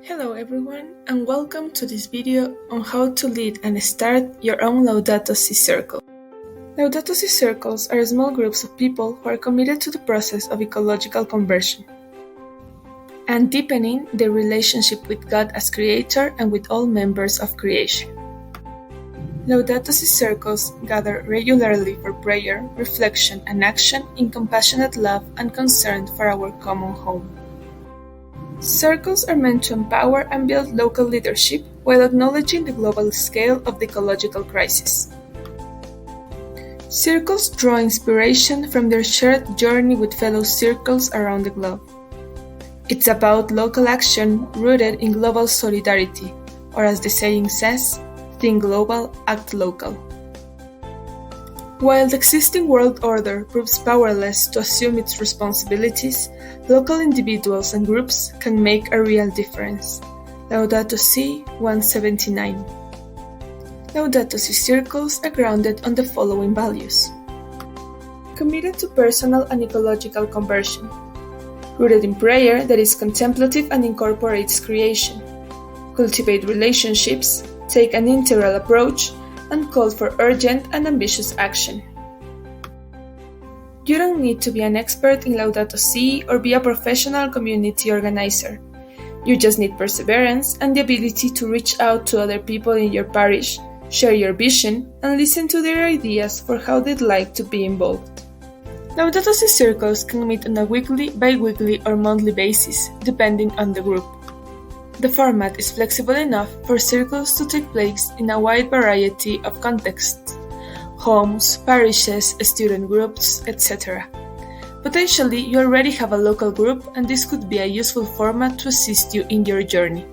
Hello everyone, and welcome to this video on how to lead and start your own Laudato Si circle. Laudato Si circles are small groups of people who are committed to the process of ecological conversion and deepening their relationship with God as creator and with all members of creation. Laudato Si circles gather regularly for prayer, reflection, and action in compassionate love and concern for our common home. Circles are meant to empower and build local leadership while acknowledging the global scale of the ecological crisis. Circles draw inspiration from their shared journey with fellow circles around the globe. It's about local action rooted in global solidarity, or as the saying says, think global, act local. While the existing world order proves powerless to assume its responsibilities, local individuals and groups can make a real difference. Laudato Si 179. Laudato Si circles are grounded on the following values. Committed to personal and ecological conversion. Rooted in prayer that is contemplative and incorporates creation. Cultivate relationships, take an integral approach, and call for urgent and ambitious action. You don't need to be an expert in Laudato Si or be a professional community organizer. You just need perseverance and the ability to reach out to other people in your parish, share your vision, and listen to their ideas for how they'd like to be involved. Laudato Si circles can meet on a weekly, bi-weekly, or monthly basis, depending on the group. The format is flexible enough for circles to take place in a wide variety of contexts: homes, parishes, student groups, etc. Potentially, you already have a local group, and this could be a useful format to assist you in your journey.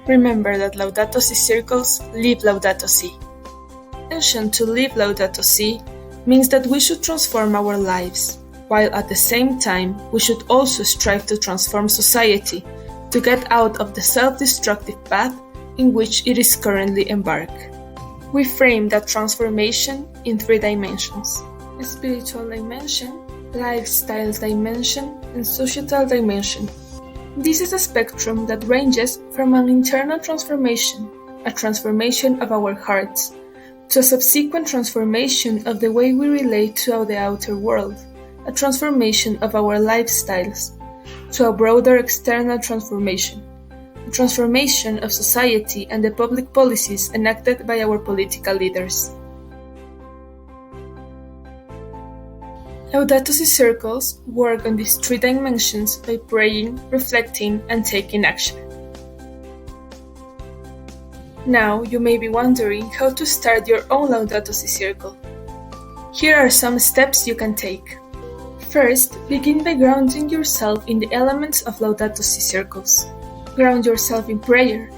Remember that Laudato Si circles live Laudato Si. The intention to live Laudato Si means that we should transform our lives, while at the same time we should also strive to transform society, to get out of the self-destructive path in which it is currently embarked. We frame that transformation in 3 dimensions: a spiritual dimension, lifestyle dimension, and societal dimension. This is a spectrum that ranges from an internal transformation, a transformation of our hearts, to a subsequent transformation of the way we relate to the outer world, a transformation of our lifestyles, to a broader external transformation, a transformation of society and the public policies enacted by our political leaders. Laudato Si circles work on these 3 dimensions by praying, reflecting, and taking action. Now you may be wondering how to start your own Laudato Si circle. Here are some steps you can take. First, begin by grounding yourself in the elements of Laudato Si circles. Ground yourself in prayer.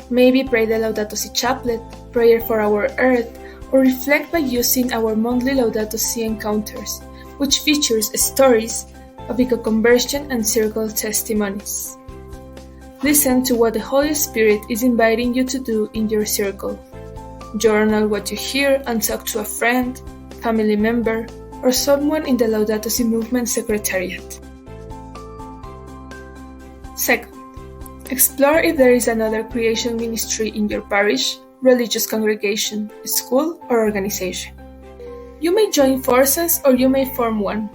Maybe pray the Laudato Si chaplet, prayer for our earth, or reflect by using our monthly Laudato Si encounters, which features stories of eco-conversion and circle testimonies. Listen to what the Holy Spirit is inviting you to do in your circle. Journal what you hear and talk to a friend, family member, or someone in the Laudato Si movement secretariat. Second, explore if there is another creation ministry in your parish, religious congregation, school, or organization. You may join forces or you may form one.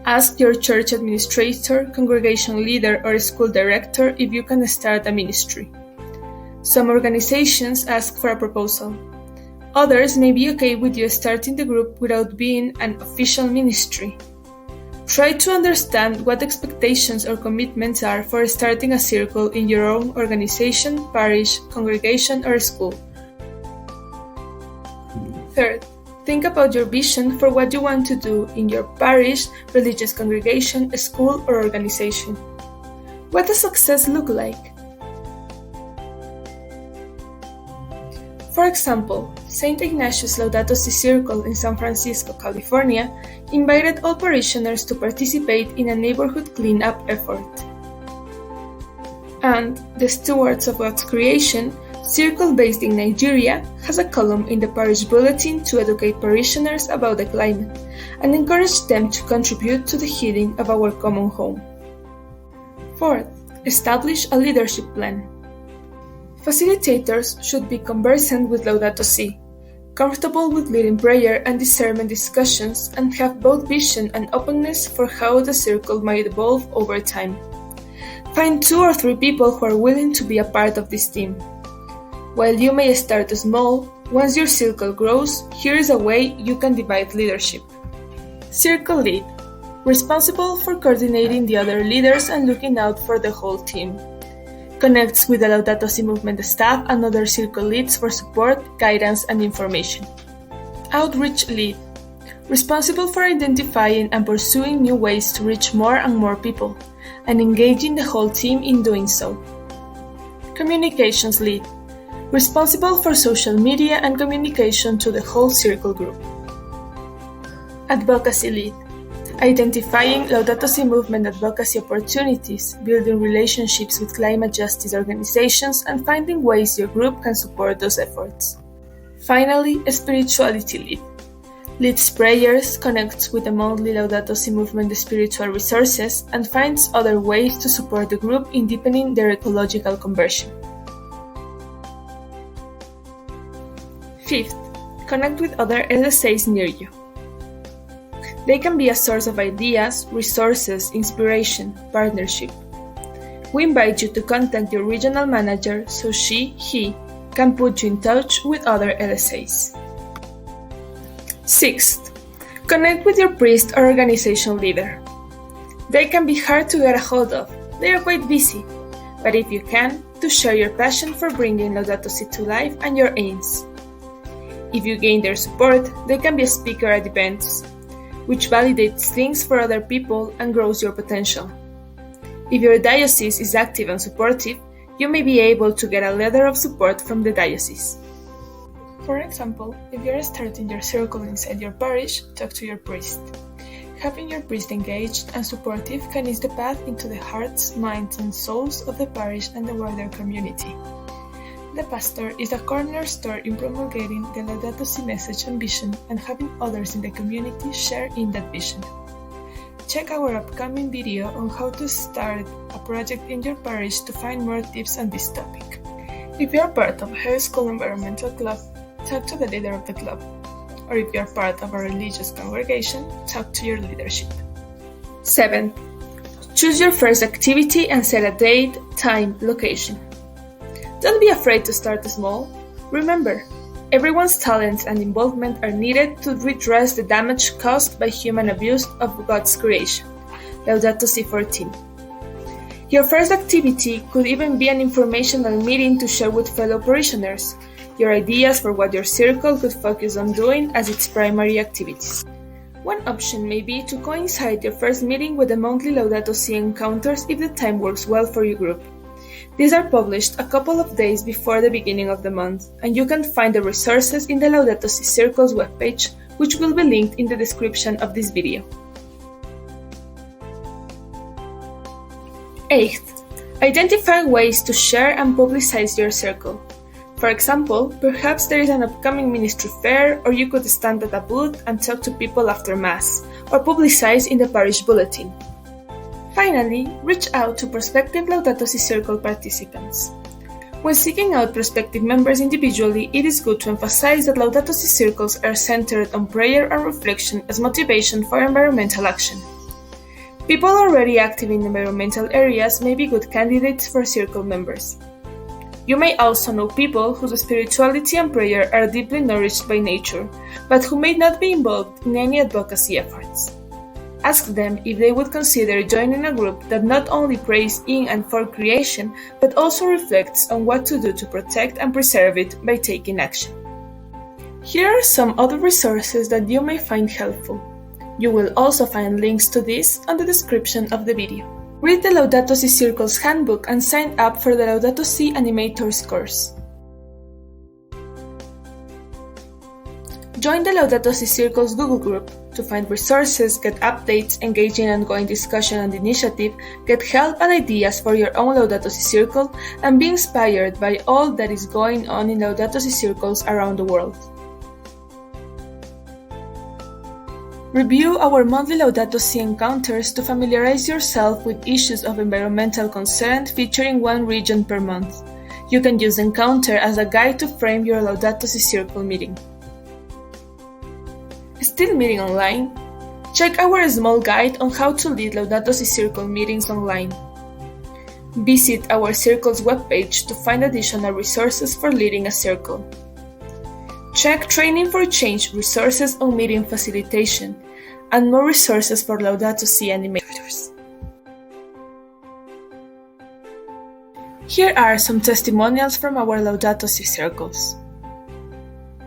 Ask your church administrator, congregation leader, or school director if you can start a ministry. Some organizations ask for a proposal. Others may be okay with you starting the group without being an official ministry. Try to understand what expectations or commitments are for starting a circle in your own organization, parish, congregation, or school. Third, think about your vision for what you want to do in your parish, religious congregation, school, or organization. What does success look like? For example, St. Ignatius Laudato Si Circle in San Francisco, California, invited all parishioners to participate in a neighborhood cleanup effort. And the Stewards of God's Creation, circle based in Nigeria, has a column in the parish bulletin to educate parishioners about the climate and encourage them to contribute to the healing of our common home. Fourth, Establish a leadership plan. Facilitators should be conversant with Laudato Si, comfortable with leading prayer and discernment discussions, and have both vision and openness for how the circle might evolve over time. Find 2 or 3 people who are willing to be a part of this team. While you may start small, once your circle grows, here is a way you can divide leadership. Circle lead, responsible for coordinating the other leaders and looking out for the whole team. Connects with the Laudato Si movement staff and other circle leads for support, guidance, and information. Outreach lead, responsible for identifying and pursuing new ways to reach more and more people, and engaging the whole team in doing so. Communications lead, responsible for social media and communication to the whole circle group. Advocacy lead, identifying Laudato Si movement advocacy opportunities, building relationships with climate justice organizations, and finding ways your group can support those efforts. Finally, spirituality lead, leads prayers, connects with the monthly Laudato Si movement spiritual resources, and finds other ways to support the group in deepening their ecological conversion. Fifth, connect with other LSAs near you. They can be a source of ideas, resources, inspiration, partnership. We invite you to contact your regional manager so he can put you in touch with other LSAs. Sixth, connect with your priest or organization leader. They can be hard to get a hold of, they are quite busy, but if you can, to share your passion for bringing Laudato Si to life and your aims. If you gain their support, they can be a speaker at events, which validates things for other people and grows your potential. If your diocese is active and supportive, you may be able to get a letter of support from the diocese. For example, if you are starting your circle inside your parish, talk to your priest. Having your priest engaged and supportive can ease the path into the hearts, minds, and souls of the parish and the wider community. The pastor is a cornerstone in promulgating the Laudato Si message and vision and having others in the community share in that vision. Check our upcoming video on how to start a project in your parish to find more tips on this topic. If you are part of a high school environmental club, talk to the leader of the club. Or if you are part of a religious congregation, talk to your leadership. 7. Choose your first activity and set a date, time, location. Don't be afraid to start small. Remember, everyone's talents and involvement are needed to redress the damage caused by human abuse of God's creation. Laudato Si 14. Your first activity could even be an informational meeting to share with fellow parishioners your ideas for what your circle could focus on doing as its primary activities. One option may be to coincide your first meeting with the monthly Laudato Si encounters if the time works well for your group. These are published a couple of days before the beginning of the month, and you can find the resources in the LaudatoSiCircles webpage, which will be linked in the description of this video. 8th, identify ways to share and publicize your circle. For example, perhaps there is an upcoming ministry fair, or you could stand at a booth and talk to people after Mass, or publicize in the parish bulletin. Finally, reach out to prospective Laudato Si Circle participants. When seeking out prospective members individually, it is good to emphasize that Laudato Si Circles are centered on prayer and reflection as motivation for environmental action. People already active in environmental areas may be good candidates for circle members. You may also know people whose spirituality and prayer are deeply nourished by nature, but who may not be involved in any advocacy efforts. Ask them if they would consider joining a group that not only prays in and for creation, but also reflects on what to do to protect and preserve it by taking action. Here are some other resources that you may find helpful. You will also find links to this on the description of the video. Read the Laudato Si Circles handbook and sign up for the Laudato Si Animators course. Join the Laudato Si Circles Google group to find resources, get updates, engage in ongoing discussion and initiative, get help and ideas for your own Laudato Si Circle, and be inspired by all that is going on in Laudato Si Circles around the world. Review our monthly Laudato Si encounters to familiarize yourself with issues of environmental concern featuring one region per month. You can use Encounter as a guide to frame your Laudato Si Circle meeting. Still meeting online? Check our small guide on how to lead Laudato Si Circle meetings online. Visit our Circles webpage to find additional resources for leading a circle. Check Training for Change resources on meeting facilitation and more resources for Laudato Si animators. Here are some testimonials from our Laudato Si circles.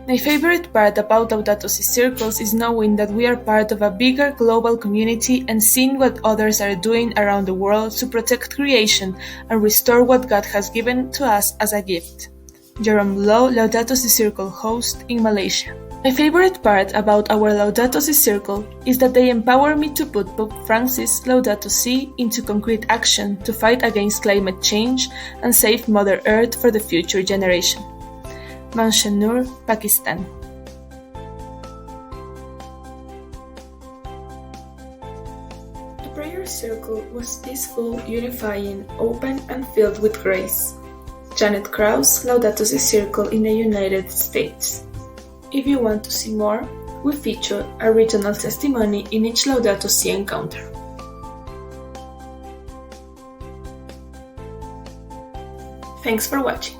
My favorite part about Laudato Si Circles is knowing that we are part of a bigger global community and seeing what others are doing around the world to protect creation and restore what God has given to us as a gift. Jerome Low, Laudato Si Circle host in Malaysia. My favorite part about our Laudato Si Circle is that they empower me to put Pope Francis' Laudato Si into concrete action to fight against climate change and save Mother Earth for the future generation. Manshanur, Pakistan. The prayer circle was peaceful, unifying, open, and filled with grace. Janet Krause, Laudato Si Circle in the United States. If you want to see more, we feature a regional testimony in each Laudato Si encounter. Thanks for watching.